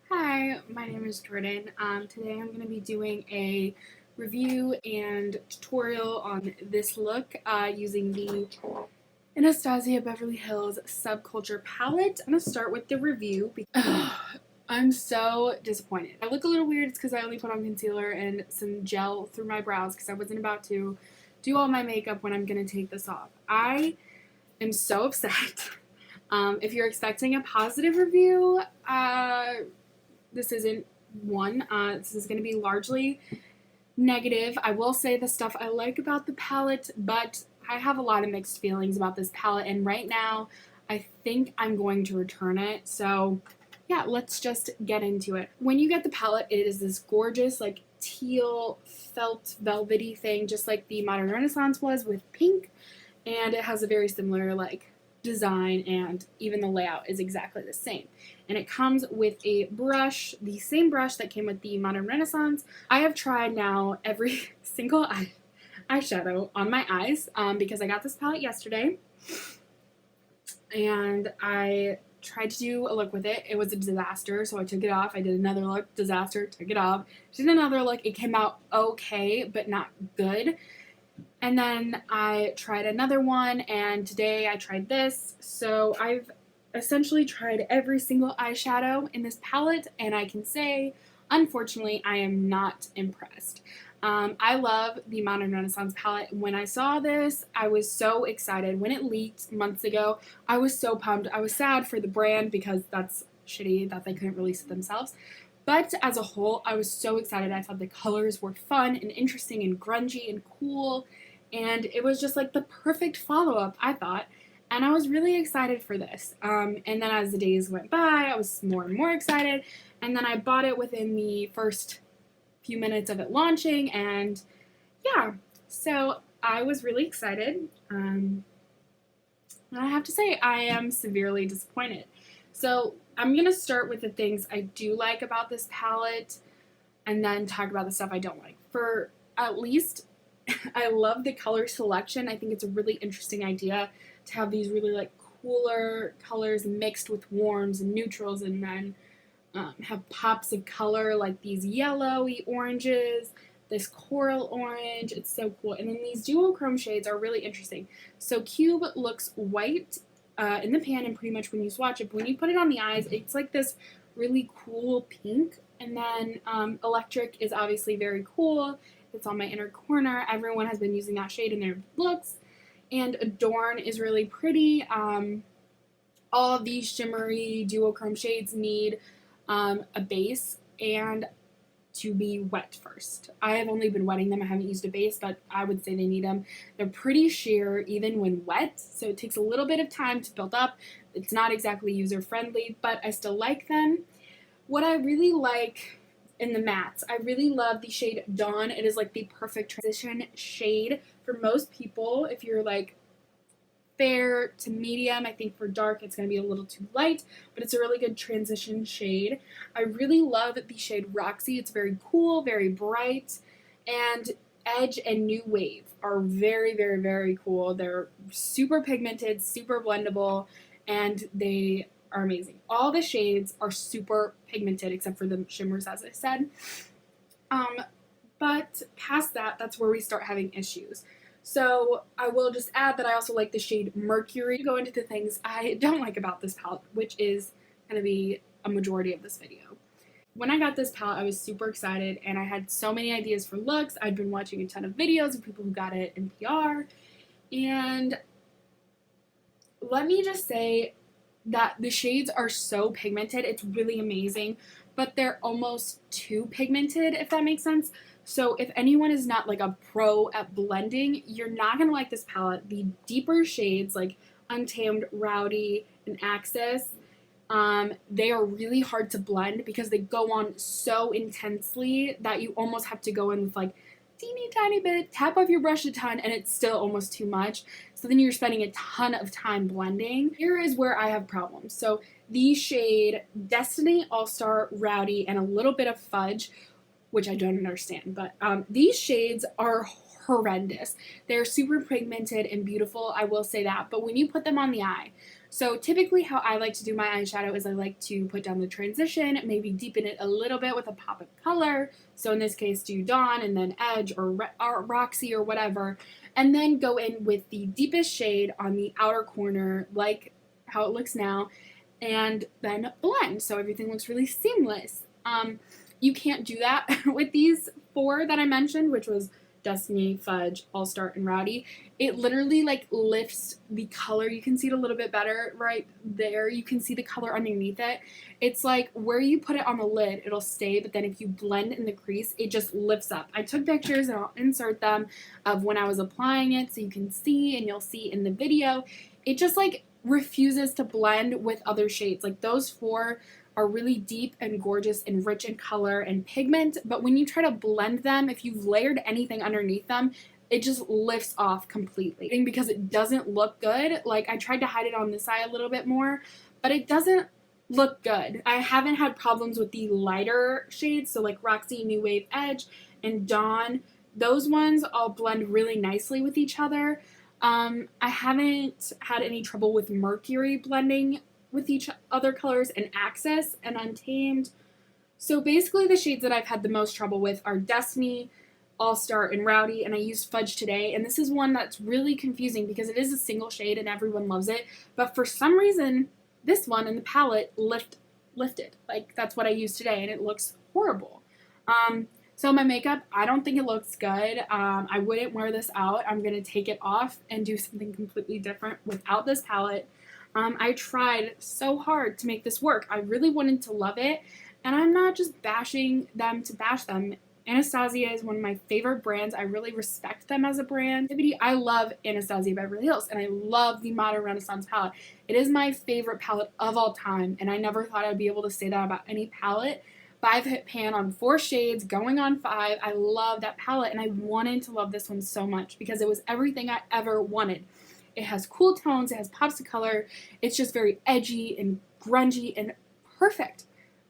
Hi, my name is Jordan. Today I'm going to be doing a review and tutorial on this look using the Anastasia Beverly Hills Subculture palette. I'm going to start with the review. I'm so disappointed. I look a little weird. It's because I only put on concealer and some gel through my brows because I wasn't about to do all my makeup when I'm going to take this off. I am so upset. If you're expecting a positive review, this isn't one. This is going to be largely negative. I will say the stuff I like about the palette, but I have a lot of mixed feelings about this palette, and right now I think I'm going to return it. So yeah, let's just get into it. When you get the palette, it is this gorgeous like teal felt velvety thing, just like the Modern Renaissance was with pink, and it has a very similar like design, and even the layout is exactly the same. And it comes with a brush, the same brush that came with the Modern Renaissance. I have tried now every single eyeshadow on my eyes because I got this palette yesterday, and I tried to do a look with it. It was a disaster, so I took it off. I did another look, disaster, took it off. Did another look, it came out okay, but not good. And then I tried another one, and today I tried this. So I've essentially tried every single eyeshadow in this palette, and I can say, unfortunately, I am not impressed. I love the Modern Renaissance palette. When I saw this, I was so excited. When it leaked months ago, I was so pumped. I was sad for the brand because that's shitty that they couldn't release it themselves. But as a whole, I was so excited. I thought the colors were fun and interesting and grungy and cool. And it was just like the perfect follow-up, I thought. And I was really excited for this. And then as the days went by, I was more and more excited. And then I bought it within the first few minutes of it launching. And yeah, so I was really excited. And I have to say, I am severely disappointed. So I'm going to start with the things I do like about this palette and then talk about the stuff I don't like. For at least, I love the color selection. I think it's a really interesting idea to have these really like cooler colors mixed with warms and neutrals, and then have pops of color like these yellowy oranges, this coral orange. It's so cool. And then these duochrome shades are really interesting. So Cube looks white in the pan and pretty much when you swatch it, but when you put it on the eyes, it's like this really cool pink. And then Electric is obviously very cool. It's on my inner corner. Everyone has been using that shade in their looks. And Adorn is really pretty. All of these shimmery duochrome shades need a base and to be wet first. I have only been wetting them. I haven't used a base, but I would say they need them. They're pretty sheer even when wet, so it takes a little bit of time to build up. It's not exactly user-friendly, but I still like them. What I really like in the mattes, I really love the shade Dawn. It is like the perfect transition shade for most people. If you're like fair to medium, I think for dark it's going to be a little too light, but it's a really good transition shade. I really love the shade Roxy. It's very cool, very bright, and Edge and New Wave are very, very, very cool. They're super pigmented, super blendable, and they are amazing. All the shades are super pigmented except for the shimmers, as I said. But past that, that's where we start having issues. So I will just add that I also like the shade Mercury. Go into the things I don't like about this palette, which is going to be a majority of this video. When I got this palette, I was super excited, and I had so many ideas for looks. I'd been watching a ton of videos of people who got it in PR, and let me just say that the shades are so pigmented. It's really amazing, but they're almost too pigmented, if that makes sense. So if anyone is not like a pro at blending, you're not going to like this palette. The deeper shades like Untamed, Rowdy, and Axis, they are really hard to blend because they go on so intensely that you almost have to go in with like teeny tiny bit, tap off your brush a ton, and it's still almost too much. So then you're spending a ton of time blending. Here is where I have problems. So the shade Destiny, All-Star, Rowdy, and a little bit of Fudge, which I don't understand, but these shades are horrendous. They're super pigmented and beautiful, I will say that, but when you put them on the eye, So typically how I like to do my eyeshadow is I like to put down the transition, maybe deepen it a little bit with a pop of color. So in this case, do Dawn and then Edge or Roxy or whatever, and then go in with the deepest shade on the outer corner, like how it looks now, and then blend so everything looks really seamless. You can't do that with these 4 that I mentioned, which was Destiny, Fudge, All Star, and Rowdy. It literally like lifts the color. You can see it a little bit better right there. You can see the color underneath it. It's like where you put it on the lid, it'll stay, but then if you blend in the crease, it just lifts up. I took pictures and I'll insert them of when I was applying it so you can see, and you'll see in the video. It just like refuses to blend with other shades. Like those 4 are really deep and gorgeous and rich in color and pigment, but when you try to blend them, if you've layered anything underneath them, it just lifts off completely because it doesn't look good. Like I tried to hide it on this eye a little bit more, but it doesn't look good. I haven't had problems with the lighter shades, so like Roxy, New Wave, Edge, and Dawn. Those ones all blend really nicely with each other. I haven't had any trouble with Mercury blending with each other colors, and Access and Untamed. So basically the shades that I've had the most trouble with are Destiny, All Star, and Rowdy, and I used Fudge today, and this is one that's really confusing because it is a single shade and everyone loves it, but for some reason this one in the palette lifted. Like that's what I used today and it looks horrible. So my makeup, I don't think it looks good. I wouldn't wear this out. I'm going to take it off and do something completely different without this palette. I tried so hard to make this work. I really wanted to love it, and I'm not just bashing them to bash them. Anastasia is one of my favorite brands. I really respect them as a brand. I love Anastasia Beverly Hills, and I love the Modern Renaissance palette. It is my favorite palette of all time, and I never thought I'd be able to say that about any palette. But I've hit pan on 4 shades, going on 5. I love that palette, and I wanted to love this one so much because it was everything I ever wanted. It has cool tones, it has pops of color, it's just very edgy and grungy and perfect.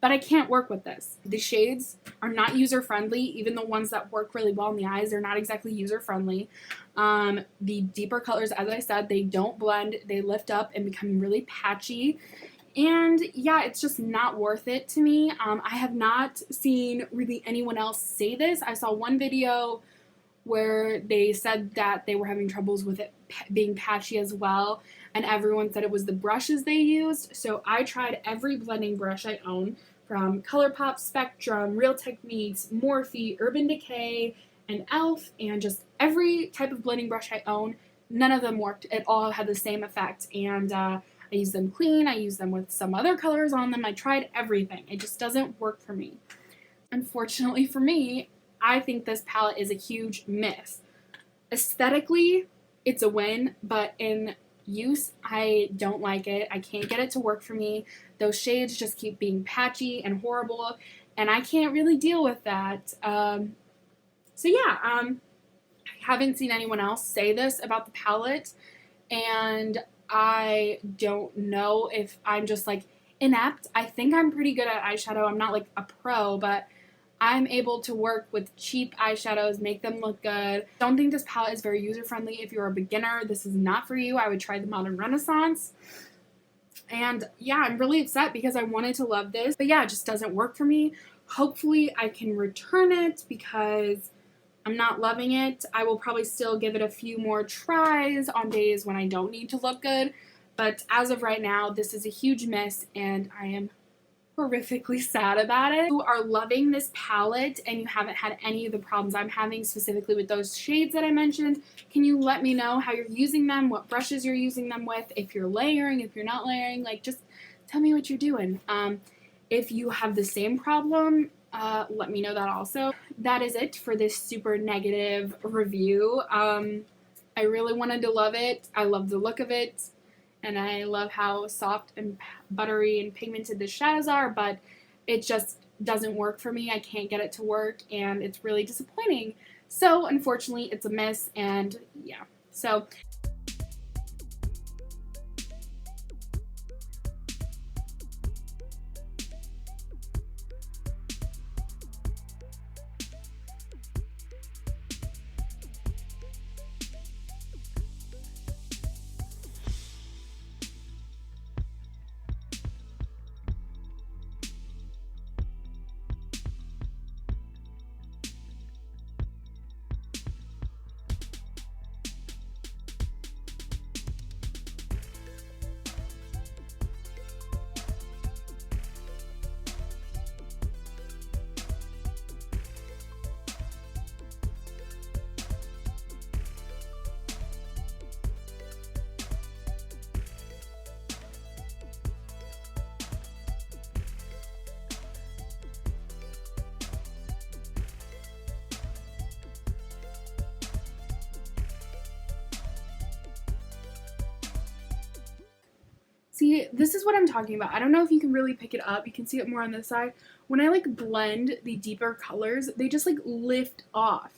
But I can't work with this. The shades are not user-friendly. Even the ones that work really well in the eyes, they're not exactly user-friendly. The deeper colors, as I said, they don't blend. They lift up and become really patchy. And yeah, it's just not worth it to me. I have not seen really anyone else say this. I saw one video where they said that they were having troubles with it being patchy as well, and everyone said it was the brushes they used. So I tried every blending brush I own, from ColourPop, Spectrum, Real Techniques, Morphe, Urban Decay, and e.l.f., and just every type of blending brush I own. None of them worked. It all had the same effect, and I use them clean. I use them with some other colors on them. I tried everything. It just doesn't work for me. Unfortunately for me, I think this palette is a huge miss. Aesthetically, it's a win, but in use, I don't like it. I can't get it to work for me. Those shades just keep being patchy and horrible, and I can't really deal with that. I haven't seen anyone else say this about the palette, and I don't know if I'm just like inept. I think I'm pretty good at eyeshadow. I'm not like a pro, but I'm able to work with cheap eyeshadows, make them look good. Don't think this palette is very user-friendly. If you're a beginner, this is not for you. I would try the Modern Renaissance. And yeah, I'm really upset because I wanted to love this, but yeah, it just doesn't work for me. Hopefully I can return it because I'm not loving it. I will probably still give it a few more tries on days when I don't need to look good, but as of right now, this is a huge miss, and I am horrifically sad about it. If you are loving this palette and you haven't had any of the problems I'm having specifically with those shades that I mentioned, can you let me know how you're using them, what brushes you're using them with, if you're layering, if you're not layering, like just tell me what you're doing. If you have the same problem, let me know that also. That is it for this super negative review. I really wanted to love it. I love the look of it. And I love how soft and buttery and pigmented the shadows are, but it just doesn't work for me. I can't get it to work, and it's really disappointing. So, unfortunately, it's a miss, and yeah. So, See, this is what I'm talking about. I don't know if you can really pick it up. You can see it more on this side. When I like blend the deeper colors, they just like lift off.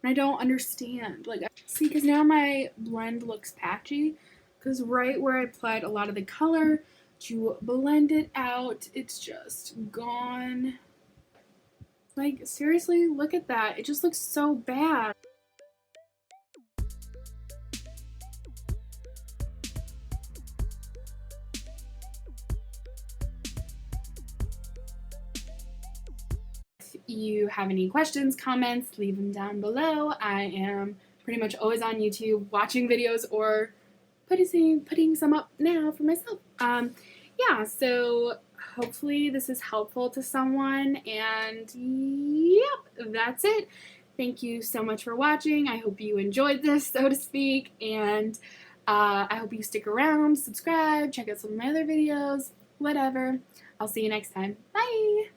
And I don't understand. Like, see, because now my blend looks patchy. Because right where I applied a lot of the color to blend it out, it's just gone. Like, seriously, look at that. It just looks so bad. If you have any questions, comments, leave them down below. I am pretty much always on YouTube watching videos or putting some up now for myself. Yeah, so hopefully this is helpful to someone, and yep, that's it. Thank you so much for watching. I hope you enjoyed this, so to speak, and I hope you stick around, subscribe, check out some of my other videos, whatever. I'll see you next time. Bye!